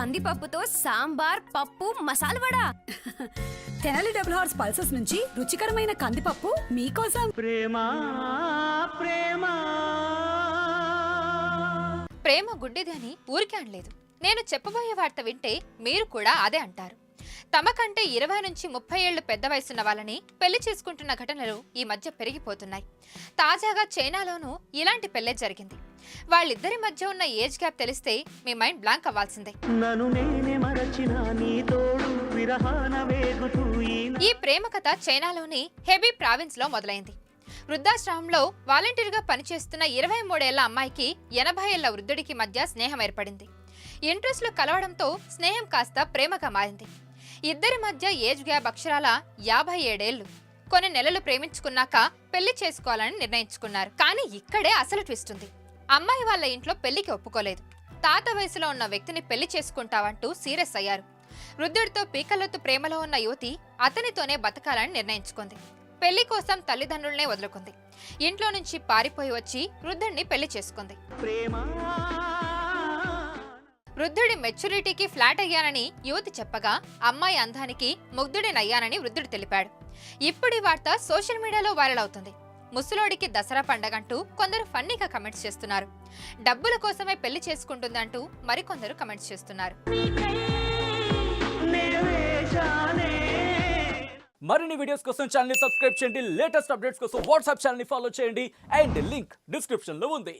కందిపప్పుతో సాంబార్ పప్పు masala vada. Tenali double horse pulses నుంచి రుచికరమైన కందిపప్పు మీకోసం. ప్రేమ ప్రేమ ప్రేమ గుడ్డిది అని ఊరికే అనలేదు. నేను చెప్పబోయే వార్త వింటే మీరు కూడా అదే అంటారు. తమకంటే 20 నుంచి 30 ఏళ్లు పెద్ద వయసున్న వాళ్ళని పెళ్లి చేసుకుంటున్న ఘటనలు ఈ మధ్య పెరిగిపోతున్నాయి. తాజాగా చైనాలోనూ ఇలాంటి పెళ్లే జరిగింది. వాళ్ళిద్దరి మధ్య ఉన్న ఏజ్ గ్యాప్ తెలిస్తే మీ మైండ్ బ్లాంక్ అవ్వాల్సిందే. ఈ ప్రేమ కథ చైనాలోని హెబీ ప్రావిన్స్ లో మొదలైంది. వృద్ధాశ్రమంలో వాలంటీర్గా పనిచేస్తున్న 23 ఏళ్ల అమ్మాయికి 80 ఏళ్ల వృద్ధుడికి మధ్య స్నేహం ఏర్పడింది. ఇంట్రెస్ట్లు కలవడంతో స్నేహం కాస్త ప్రేమగా మారింది. ఇద్దరి మధ్య ఏజ్ గ్యాప్ అక్షరాల 57 ఏళ్లు. కొన్ని నెలలు ప్రేమించుకున్నాక పెళ్లి చేసుకోవాలని నిర్ణయించుకున్నారు. కానీ ఇక్కడే అసలు ట్విస్ట్ ఉంది. అమ్మాయి వాళ్ళ ఇంట్లో పెళ్లికి ఒప్పుకోలేదు. తాత వయసులో ఉన్న వ్యక్తిని పెళ్లి చేసుకుంటావంటూ సీరియస్ అయ్యారు. వృద్ధుడితో పీకలొత్తు ప్రేమలో ఉన్న యువతి అతనితోనే బతకాలని నిర్ణయించుకుంది. పెళ్లి కోసం తల్లిదండ్రులనే వదులుకుంది. ఇంట్లో నుంచి పారిపోయి వచ్చి వృద్ధుడిని పెళ్లి చేసుకుంది. వృద్ధుడి మెచ్యూరిటీకి ఫ్లాట్ అయ్యానని యువతి చెప్పగా అమ్మాయి అందానికి ముగ్ధుడినయ్యానని వృద్ధుడు తెలిపాడు. ఇప్పుడు ఈ వార్త సోషల్ మీడియాలో వైరల్ అవుతుంది. ముసలోడికి దసరా పండగంటూ కొందరు ఫన్నీగా కమెంట్స్ చేస్తున్నారు. డబ్బుల కోసమే పెళ్లి చేసుకుంటుందంటూ మరికొందరు కమెంట్స్ చేస్తున్నారు. మరిన్ని వీడియోస్ కోసం ఛానల్ ని సబ్స్క్రైబ్ చేయండి. లేటెస్ట్ అప్డేట్స్ కోసం వాట్సాప్ ఛానల్ ని ఫాలో చేయండి. అండ్ లింక్ డిస్క్రిప్షన్ లో ఉంది.